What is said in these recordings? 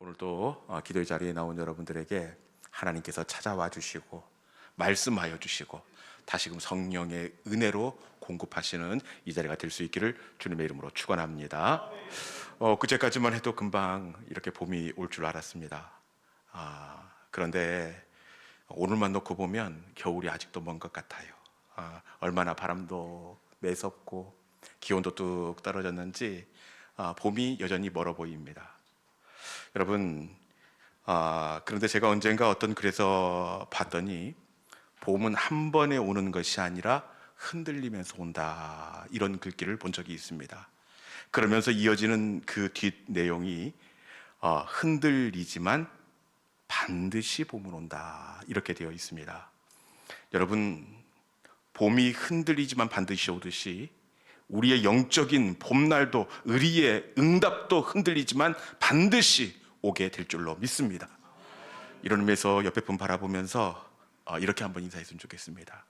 오늘도 기도의 자리에 나온 여러분들에게 하나님께서 찾아와 주시고 말씀하여 주시고 다시금 성령의 은혜로 공급하시는 이 자리가 될 수 있기를 주님의 이름으로 축원합니다. 그제까지만 해도 금방 이렇게 봄이 올 줄 알았습니다. 그런데 오늘만 놓고 보면 겨울이 아직도 먼 것 같아요. 얼마나 바람도 매섭고 기온도 뚝 떨어졌는지 봄이 여전히 멀어 보입니다. 여러분, 그런데 제가 언젠가 어떤 글에서 봤더니 봄은 한 번에 오는 것이 아니라 흔들리면서 온다, 이런 글귀를 본 적이 있습니다. 그러면서 이어지는 그 뒷 내용이 흔들리지만 반드시 봄은 온다, 이렇게 되어 있습니다. 여러분, 봄이 흔들리지만 반드시 오듯이 우리의 영적인 봄날도, 의리의 응답도 흔들리지만 반드시 오게 될 줄로 믿습니다. 이런 의미에서 옆에 분 바라보면서 이렇게 한번 인사했으면 좋겠습니다.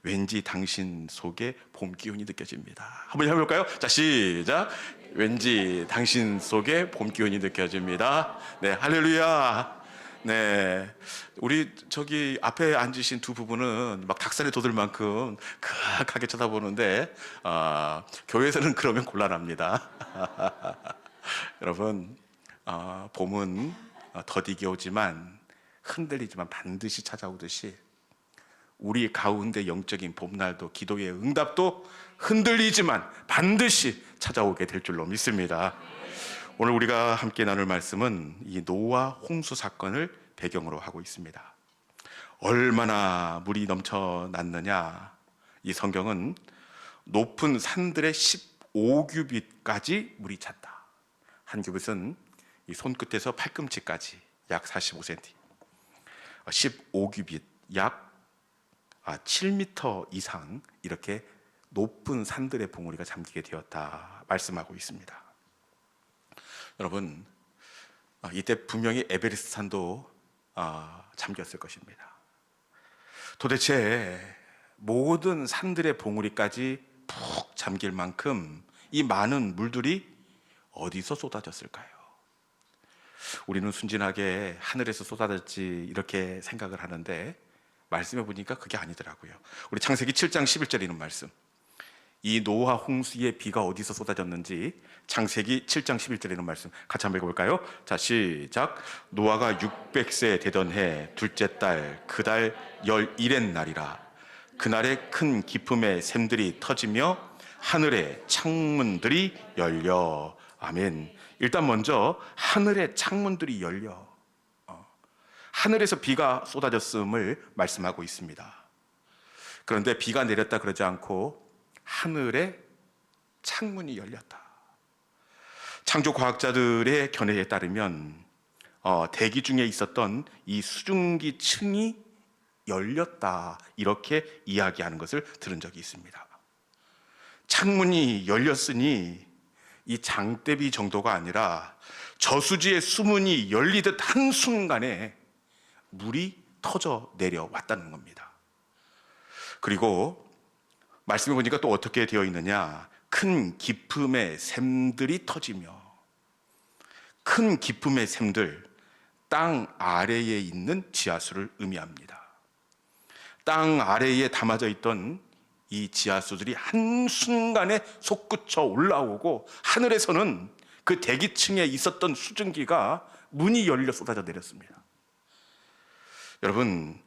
왠지 당신 속에 봄 기운이 느껴집니다. 한번 해볼까요? 자, 시작. 왠지 당신 속에 봄 기운이 느껴집니다. 네, 할렐루야. 네, 우리 저기 앞에 앉으신 두 부부는 막 닭살이 돋을 만큼 그악하게 쳐다보는데 교회에서는 그러면 곤란합니다. 여러분, 봄은 더디게 오지만 흔들리지만 반드시 찾아오듯이 우리 가운데 영적인 봄날도, 기도의 응답도 흔들리지만 반드시 찾아오게 될 줄로 믿습니다. 오늘 우리가 함께 나눌 말씀은 이 노아 홍수 사건을 배경으로 하고 있습니다. 얼마나 물이 넘쳐났느냐, 이 성경은 높은 산들의 15규빗까지 물이 찼다. 한 규빗은 이 손끝에서 팔꿈치까지 약 45cm, 15규빗 약 7m 이상, 이렇게 높은 산들의 봉우리가 잠기게 되었다 말씀하고 있습니다. 여러분, 이때 분명히 에베레스트 산도 잠겼을 것입니다. 도대체 모든 산들의 봉우리까지 푹 잠길 만큼 이 많은 물들이 어디서 쏟아졌을까요? 우리는 순진하게 하늘에서 쏟아졌지 이렇게 생각을 하는데 말씀해 보니까 그게 아니더라고요. 우리 창세기 7장 11절에 있는 말씀, 이 노아 홍수의 비가 어디서 쏟아졌는지 창세기 7장 11절에 있는 말씀 같이 한번 읽어볼까요? 자, 시작. 노아가 600세 되던 해 둘째 달 그 달 11의 날이라. 그날에 큰 기품의 샘들이 터지며 하늘의 창문들이 열려. 아멘. 일단 먼저 하늘의 창문들이 열려, 하늘에서 비가 쏟아졌음을 말씀하고 있습니다. 그런데 비가 내렸다 그러지 않고 하늘의 창문이 열렸다. 창조 과학자들의 견해에 따르면 대기 중에 있었던 이 수증기 층이 열렸다, 이렇게 이야기하는 것을 들은 적이 있습니다. 창문이 열렸으니 이 장대비 정도가 아니라 저수지의 수문이 열리듯 한순간에 물이 터져 내려왔다는 겁니다. 그리고 말씀해 보니까 또 어떻게 되어 있느냐, 큰 기품의 샘들이 터지며, 큰 기품의 샘들, 땅 아래에 있는 지하수를 의미합니다. 땅 아래에 담아져 있던 이 지하수들이 한순간에 솟구쳐 올라오고 하늘에서는 그 대기층에 있었던 수증기가 문이 열려 쏟아져 내렸습니다. 여러분,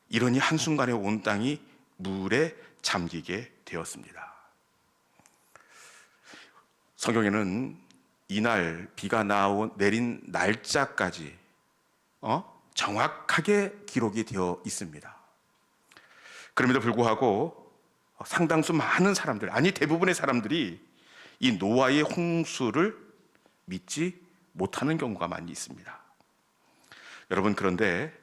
이러니 한순간에 온 땅이 물에 잠기게 되었습니다. 성경에는 이날 비가 내린 날짜까지 정확하게 기록이 되어 있습니다. 그럼에도 불구하고 상당수 많은 사람들, 아니 대부분의 사람들이 이 노아의 홍수를 믿지 못하는 경우가 많이 있습니다. 여러분, 그런데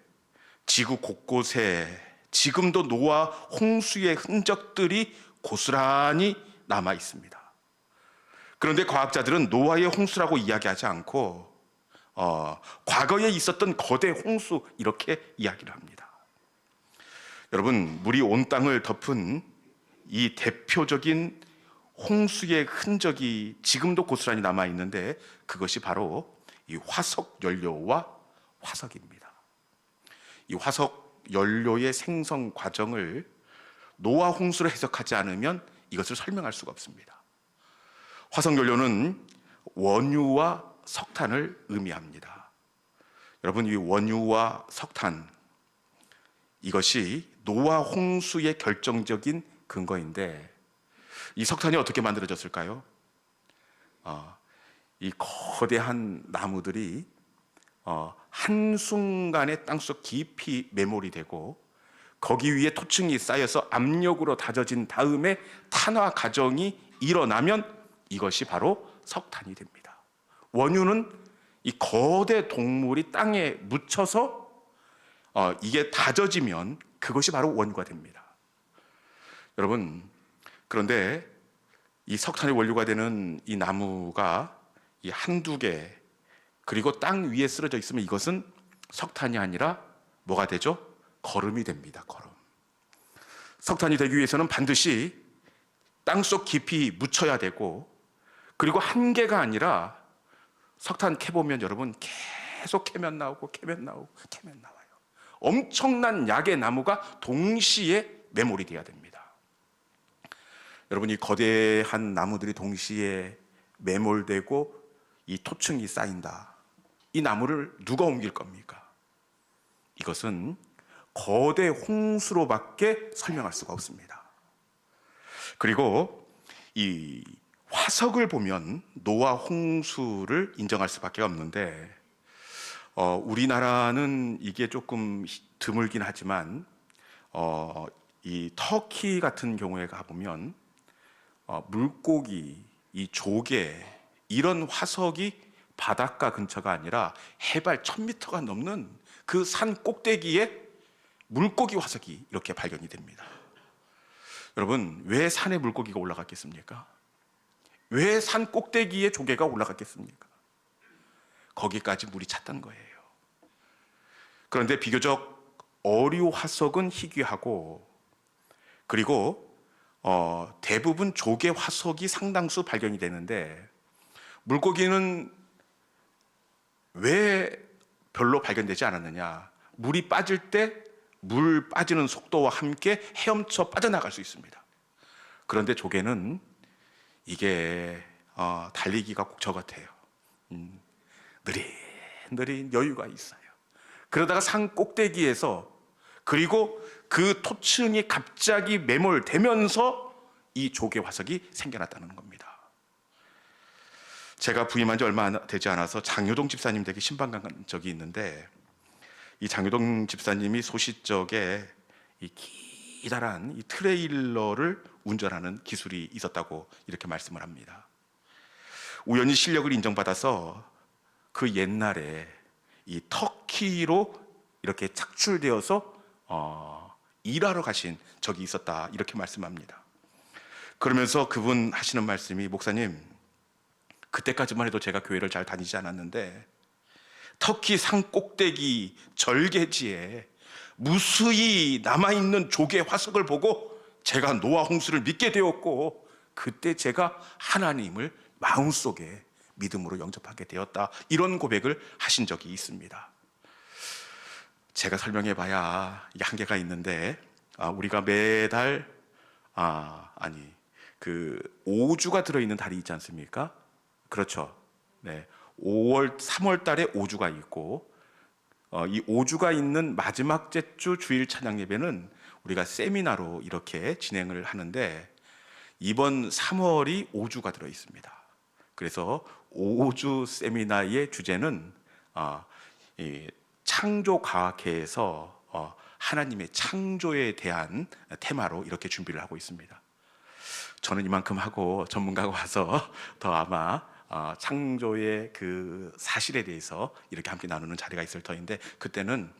지구 곳곳에 지금도 노아 홍수의 흔적들이 고스란히 남아 있습니다. 그런데 과학자들은 노아의 홍수라고 이야기하지 않고 과거에 있었던 거대 홍수, 이렇게 이야기를 합니다. 여러분, 물이 온 땅을 덮은 이 대표적인 홍수의 흔적이 지금도 고스란히 남아 있는데 그것이 바로 이 화석 연료와 화석입니다. 이 화석 연료의 생성 과정을 노아 홍수로 해석하지 않으면 이것을 설명할 수가 없습니다. 화석 연료는 원유와 석탄을 의미합니다. 여러분, 이 원유와 석탄, 이것이 노아 홍수의 결정적인 근거인데, 이 석탄이 어떻게 만들어졌을까요? 이 거대한 나무들이 한순간에 땅속 깊이 매몰이 되고 거기 위에 토층이 쌓여서 압력으로 다져진 다음에 탄화 과정이 일어나면 이것이 바로 석탄이 됩니다. 원유는 이 거대 동물이 땅에 묻혀서 이게 다져지면 그것이 바로 원유가 됩니다. 여러분, 그런데 이 석탄의 원료가 되는 이 나무가 이 한두 개, 그리고 땅 위에 쓰러져 있으면 이것은 석탄이 아니라 뭐가 되죠? 거름이 됩니다. 거름. 석탄이 되기 위해서는 반드시 땅속 깊이 묻혀야 되고, 그리고 한 개가 아니라 석탄 캐보면 여러분 계속 캐면 나오고 캐면 나오고 캐면 나와요. 엄청난 약의 나무가 동시에 매몰이 돼야 됩니다. 여러분, 이 거대한 나무들이 동시에 매몰되고 이 토층이 쌓인다. 이 나무를 누가 옮길 겁니까? 이것은 거대 홍수로밖에 설명할 수가 없습니다. 그리고 이 화석을 보면 노아 홍수를 인정할 수밖에 없는데, 우리나라는 이게 조금 드물긴 하지만 이 터키 같은 경우에 가보면 물고기, 이 조개, 이런 화석이 바닷가 근처가 아니라 해발 1000m가 넘는 그 산 꼭대기에 물고기 화석이 이렇게 발견이 됩니다. 여러분, 왜 산에 물고기가 올라갔겠습니까? 왜 산 꼭대기에 조개가 올라갔겠습니까? 거기까지 물이 찼던 거예요. 그런데 비교적 어류 화석은 희귀하고, 그리고 대부분 조개 화석이 상당수 발견이 되는데, 물고기는 왜 별로 발견되지 않았느냐? 물이 빠질 때 물 빠지는 속도와 함께 헤엄쳐 빠져나갈 수 있습니다. 그런데 조개는 이게 달리기가 꼭 저 같아요. 느릿느릿 여유가 있어요. 그러다가 산 꼭대기에서, 그리고 그 토층이 갑자기 매몰되면서 이 조개 화석이 생겨났다는 겁니다. 제가 부임한 지 얼마 되지 않아서 장효동 집사님 댁에 신방 간 적이 있는데, 이 장효동 집사님이 소시적에 이 기다란 이 트레일러를 운전하는 기술이 있었다고 이렇게 말씀을 합니다. 우연히 실력을 인정받아서 그 옛날에 이 터키로 이렇게 착출되어서 일하러 가신 적이 있었다, 이렇게 말씀합니다. 그러면서 그분 하시는 말씀이, 목사님, 그때까지만 해도 제가 교회를 잘 다니지 않았는데 터키 산 꼭대기 절개지에 무수히 남아있는 조개 화석을 보고 제가 노아 홍수를 믿게 되었고, 그때 제가 하나님을 마음속에 믿음으로 영접하게 되었다, 이런 고백을 하신 적이 있습니다. 제가 설명해 봐야 한계가 있는데, 우리가 매달 그 5주가 들어있는 달이 있지 않습니까? 그렇죠. 네. 3월 달에 5주가 있고, 이 5주가 있는 마지막 주 주일 찬양 예배는 우리가 세미나로 이렇게 진행을 하는데, 이번 3월이 5주가 들어 있습니다. 그래서 5주 세미나의 주제는 창조과학회에서 하나님의 창조에 대한 테마로 이렇게 준비를 하고 있습니다. 저는 이만큼 하고 전문가가 와서 더 아마 창조의 그 사실에 대해서 이렇게 함께 나누는 자리가 있을 터인데, 그때는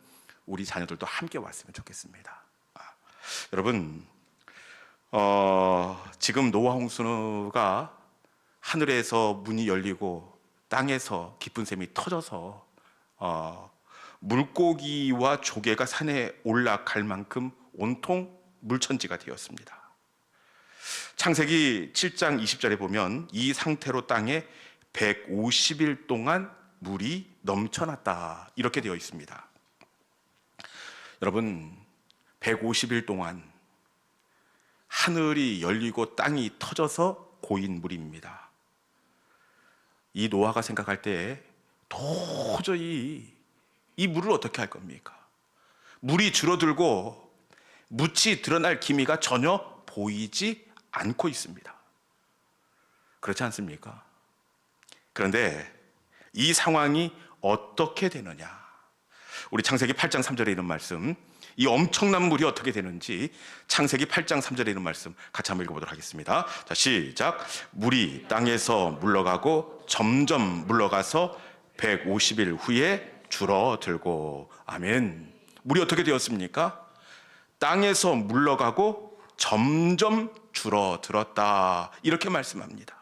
우리 자녀들도 함께 왔으면 좋겠습니다. 여러분, 지금 노아 홍수가 하늘에서 문이 열리고 땅에서 깊은 샘이 터져서 물고기와 조개가 산에 올라갈 만큼 온통 물천지가 되었습니다. 창세기 7장 20절에 보면 이 상태로 땅에 150일 동안 물이 넘쳐났다. 이렇게 되어 있습니다. 여러분, 150일 동안 하늘이 열리고 땅이 터져서 고인 물입니다. 이 노아가 생각할 때 도저히 이 물을 어떻게 할 겁니까? 물이 줄어들고 묻이 드러날 기미가 전혀 보이지 않고 있습니다. 그렇지 않습니까? 그런데 이 상황이 어떻게 되느냐? 우리 창세기 8장 3절에 있는 말씀, 이 엄청난 물이 어떻게 되는지 창세기 8장 3절에 있는 말씀 같이 한번 읽어보도록 하겠습니다. 자, 시작. 물이 땅에서 물러가고 점점 물러가서 150일 후에 줄어들고. 아멘. 물이 어떻게 되었습니까? 땅에서 물러가고 점점 줄어들었다. 이렇게 말씀합니다.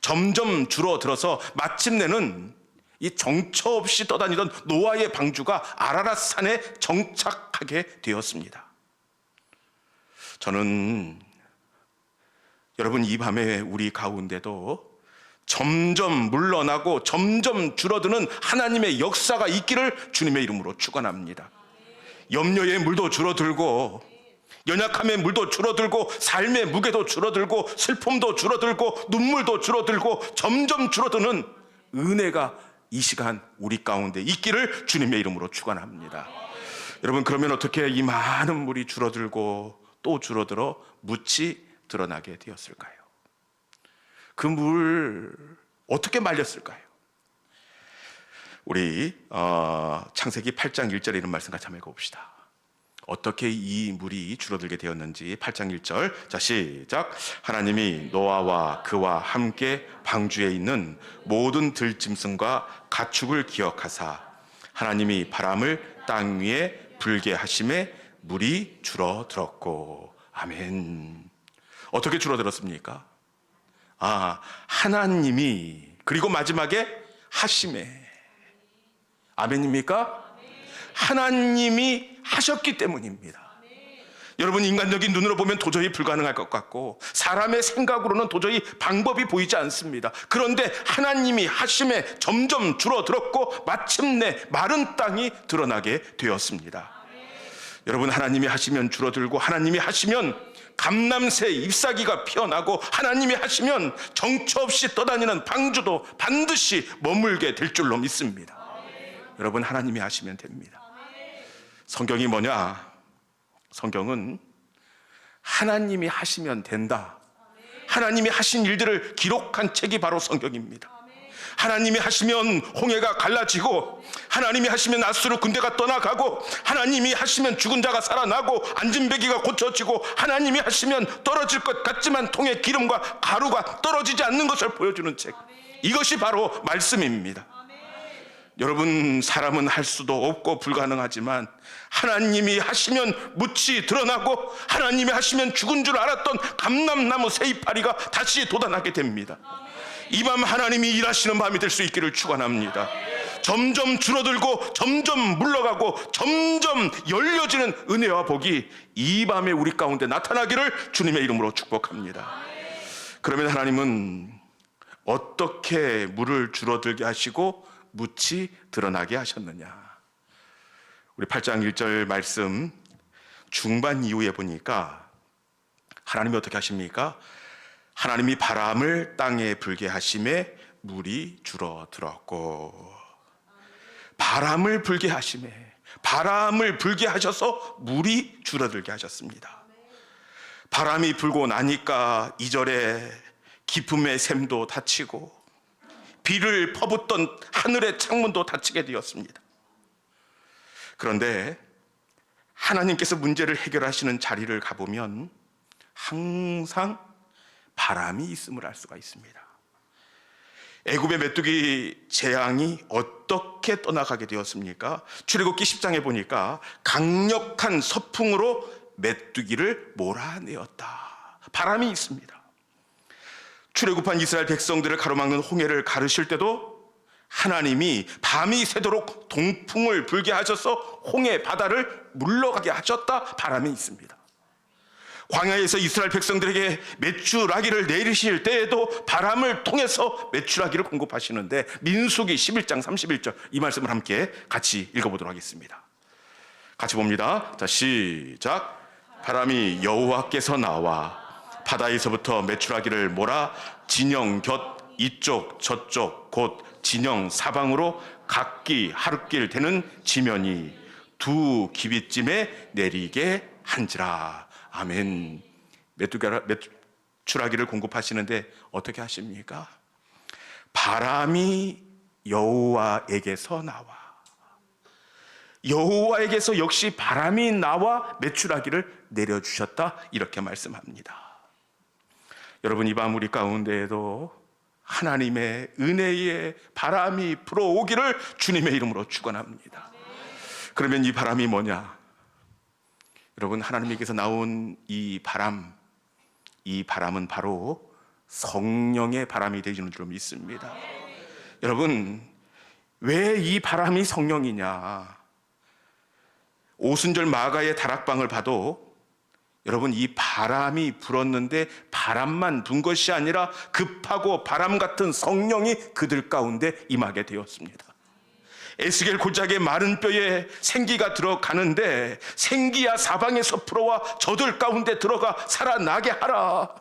점점 줄어들어서 마침내는 이 정처 없이 떠다니던 노아의 방주가 아라랏 산에 정착하게 되었습니다. 저는 여러분, 이 밤에 우리 가운데도 점점 물러나고 점점 줄어드는 하나님의 역사가 있기를 주님의 이름으로 축원합니다. 염려의 물도 줄어들고, 연약함의 물도 줄어들고, 삶의 무게도 줄어들고, 슬픔도 줄어들고, 눈물도 줄어들고, 점점 줄어드는 은혜가 이 시간 우리 가운데 있기를 주님의 이름으로 축원합니다. 여러분, 그러면 어떻게 이 많은 물이 줄어들고 또 줄어들어 묻이 드러나게 되었을까요? 그 물 어떻게 말렸을까요? 우리 창세기 8장 1절에 있는 말씀 같이 한번 읽어봅시다. 어떻게 이 물이 줄어들게 되었는지 8장 1절. 자, 시작. 하나님이 노아와 그와 함께 방주에 있는 모든 들짐승과 가축을 기억하사 하나님이 바람을 땅 위에 불게 하심에 물이 줄어들었고. 아멘. 어떻게 줄어들었습니까? 하나님이, 그리고 마지막에 하심에. 아멘입니까? 하나님이 하셨기 때문입니다. 여러분, 인간적인 눈으로 보면 도저히 불가능할 것 같고 사람의 생각으로는 도저히 방법이 보이지 않습니다. 그런데 하나님이 하심에 점점 줄어들었고 마침내 마른 땅이 드러나게 되었습니다. 여러분, 하나님이 하시면 줄어들고, 하나님이 하시면 감람새 잎사귀가 피어나고, 하나님이 하시면 정처 없이 떠다니는 방주도 반드시 머물게 될 줄로 믿습니다. 여러분, 하나님이 하시면 됩니다. 성경이 뭐냐? 성경은 하나님이 하시면 된다. 하나님이 하신 일들을 기록한 책이 바로 성경입니다. 하나님이 하시면 홍해가 갈라지고, 하나님이 하시면 앗수르 군대가 떠나가고, 하나님이 하시면 죽은 자가 살아나고, 안진뱅이가 고쳐지고, 하나님이 하시면 떨어질 것 같지만 통에 기름과 가루가 떨어지지 않는 것을 보여주는 책, 이것이 바로 말씀입니다. 여러분, 사람은 할 수도 없고 불가능하지만 하나님이 하시면 묻이 드러나고, 하나님이 하시면 죽은 줄 알았던 감람나무 새이파리가 다시 돋아나게 됩니다. 이 밤 하나님이 일하시는 밤이 될 수 있기를 축원합니다. 점점 줄어들고 점점 물러가고 점점 열려지는 은혜와 복이 이 밤에 우리 가운데 나타나기를 주님의 이름으로 축복합니다. 그러면 하나님은 어떻게 물을 줄어들게 하시고 묻이 드러나게 하셨느냐? 우리 8장 1절 말씀 중반 이후에 보니까 하나님이 어떻게 하십니까? 하나님이 바람을 땅에 불게 하심에 물이 줄어들었고. 바람을 불게 하심에, 바람을 불게 하셔서 물이 줄어들게 하셨습니다. 바람이 불고 나니까 2절에 기쁨의 샘도 닫히고 비를 퍼붓던 하늘의 창문도 닫히게 되었습니다. 그런데 하나님께서 문제를 해결하시는 자리를 가보면 항상 바람이 있음을 알 수가 있습니다. 애굽의 메뚜기 재앙이 어떻게 떠나가게 되었습니까? 출애굽기 10장에 보니까 강력한 서풍으로 메뚜기를 몰아내었다. 바람이 있습니다. 출애굽한 이스라엘 백성들을 가로막는 홍해를 가르실 때도 하나님이 밤이 새도록 동풍을 불게 하셔서 홍해 바다를 물러가게 하셨다. 바람이 있습니다. 광야에서 이스라엘 백성들에게 메추라기를 내리실 때에도 바람을 통해서 메추라기를 공급하시는데, 민수기 11장 31절 이 말씀을 함께 같이 읽어보도록 하겠습니다. 같이 봅니다. 자, 시작. 바람이 여호와께서 나와 바다에서부터 메추라기를 몰아 진영 곁 이쪽 저쪽 곧 진영 사방으로 각기 하룻길 되는 지면이 두 기빗쯤에 내리게 한지라. 아멘. 메추라기를 공급하시는데 어떻게 하십니까? 바람이 여호와에게서 나와, 여호와에게서 역시 바람이 나와 메추라기를 내려주셨다, 이렇게 말씀합니다. 여러분, 이 밤 우리 가운데에도 하나님의 은혜의 바람이 불어오기를 주님의 이름으로 축원합니다. 그러면 이 바람이 뭐냐? 여러분, 하나님에게서 나온 이 바람은 바로 성령의 바람이 되시는 줄 믿습니다. 여러분, 왜 이 바람이 성령이냐? 오순절 마가의 다락방을 봐도 여러분, 이 바람이 불었는데 바람만 분 것이 아니라 급하고 바람 같은 성령이 그들 가운데 임하게 되었습니다. 에스겔 골짜기의 마른 뼈에 생기가 들어가는데, 생기야 사방에서 불어와 저들 가운데 들어가 살아나게 하라.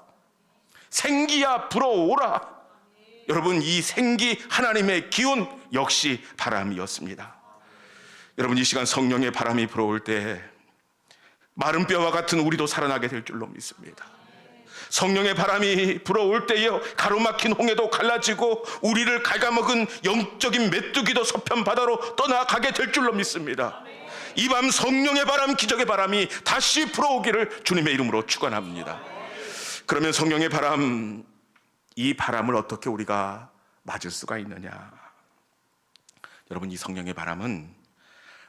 생기야 불어오라. 여러분, 이 생기, 하나님의 기운 역시 바람이었습니다. 여러분, 이 시간 성령의 바람이 불어올 때 마른 뼈와 같은 우리도 살아나게 될 줄로 믿습니다. 성령의 바람이 불어올 때에 가로막힌 홍해도 갈라지고 우리를 갉아먹은 영적인 메뚜기도 서편 바다로 떠나가게 될 줄로 믿습니다. 이 밤 성령의 바람, 기적의 바람이 다시 불어오기를 주님의 이름으로 축원합니다. 그러면 성령의 바람, 이 바람을 어떻게 우리가 맞을 수가 있느냐? 여러분, 이 성령의 바람은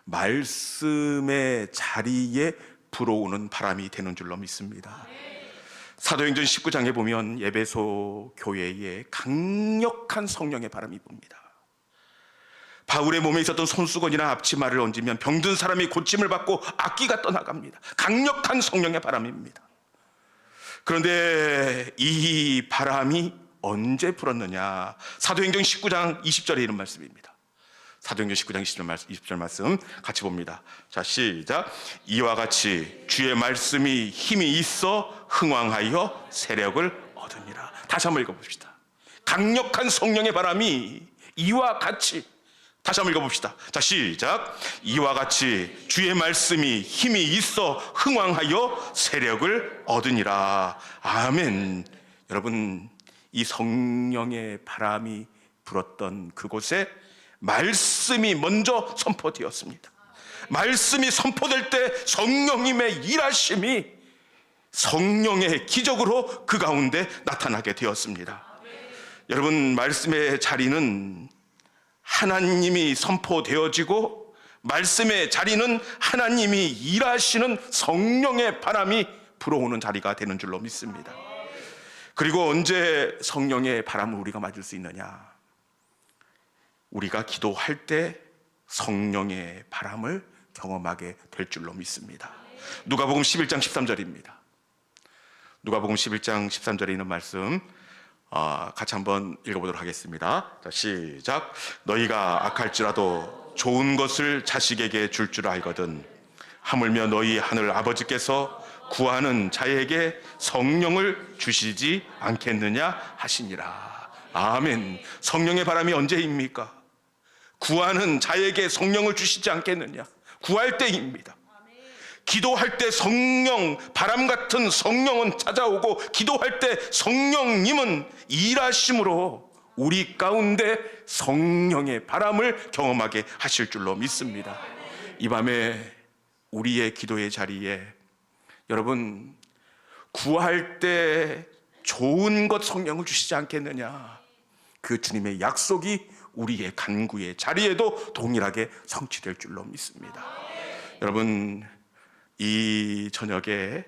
말씀의 자리에 불어오는 바람이 되는 줄로 믿습니다. 사도행전 19장에 보면 에베소 교회에 강력한 성령의 바람이 붑니다. 바울의 몸에 있었던 손수건이나 앞치마를 얹으면 병든 사람이 고침을 받고 악기가 떠나갑니다. 강력한 성령의 바람입니다. 그런데 이 바람이 언제 불었느냐? 사도행전 19장 20절에 이런 말씀입니다. 사도행전 19장 20절 말씀 같이 봅니다. 자, 시작. 이와 같이 주의 말씀이 힘이 있어 흥왕하여 세력을 얻으니라. 다시 한번 읽어봅시다. 강력한 성령의 바람이 이와 같이, 다시 한번 읽어봅시다. 자, 시작. 이와 같이 주의 말씀이 힘이 있어 흥왕하여 세력을 얻으니라. 아멘. 여러분, 이 성령의 바람이 불었던 그곳에 말씀이 먼저 선포되었습니다. 말씀이 선포될 때 성령님의 일하심이 성령의 기적으로 그 가운데 나타나게 되었습니다. 여러분, 말씀의 자리는 하나님이 선포되어지고 말씀의 자리는 하나님이 일하시는 성령의 바람이 불어오는 자리가 되는 줄로 믿습니다. 그리고 언제 성령의 바람을 우리가 맞을 수 있느냐? 우리가 기도할 때 성령의 바람을 경험하게 될 줄로 믿습니다. 누가복음 11장 13절입니다. 누가복음 11장 13절에 있는 말씀 같이 한번 읽어보도록 하겠습니다. 자, 시작. 너희가 악할지라도 좋은 것을 자식에게 줄 줄 알거든 하물며 너희 하늘 아버지께서 구하는 자에게 성령을 주시지 않겠느냐 하시니라. 아멘. 성령의 바람이 언제입니까? 구하는 자에게 성령을 주시지 않겠느냐? 구할 때입니다. 기도할 때 성령, 바람 같은 성령은 찾아오고 기도할 때 성령님은 일하심으로 우리 가운데 성령의 바람을 경험하게 하실 줄로 믿습니다. 이 밤에 우리의 기도의 자리에 여러분, 구할 때 좋은 것 성령을 주시지 않겠느냐? 그 주님의 약속이 우리의 간구의 자리에도 동일하게 성취될 줄로 믿습니다. 여러분, 이 저녁에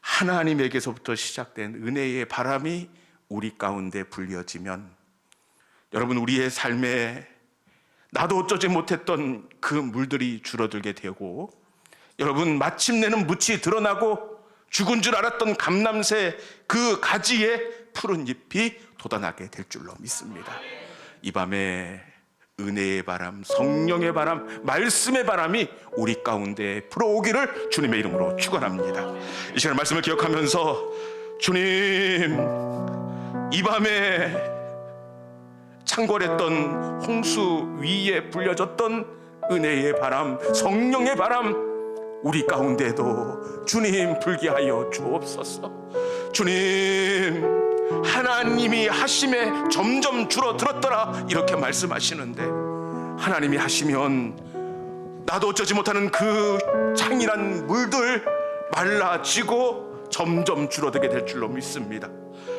하나님에게서부터 시작된 은혜의 바람이 우리 가운데 불려지면 여러분, 우리의 삶에 나도 어쩌지 못했던 그 물들이 줄어들게 되고 여러분, 마침내는 묻이 드러나고 죽은 줄 알았던 감람새 그 가지에 푸른 잎이 돋아나게 될 줄로 믿습니다. 이 밤에 은혜의 바람, 성령의 바람, 말씀의 바람이 우리 가운데 불어오기를 주님의 이름으로 축원합니다. 이 시간 말씀을 기억하면서 주님, 이 밤에 창궐했던 홍수 위에 불려졌던 은혜의 바람, 성령의 바람, 우리 가운데도 주님 불게 하여 주옵소서. 주님, 하나님이 하심에 점점 줄어들었더라 이렇게 말씀하시는데, 하나님이 하시면 나도 어쩌지 못하는 그 창이란 물들 말라지고 점점 줄어들게 될 줄로 믿습니다.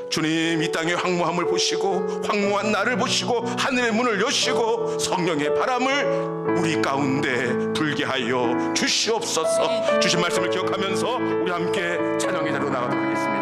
주님, 이 땅의 황무함을 보시고 황무한 나를 보시고 하늘의 문을 여시고 성령의 바람을 우리 가운데 불게 하여 주시옵소서. 주신 말씀을 기억하면서 우리 함께 찬양의 자리로 나가도록 하겠습니다.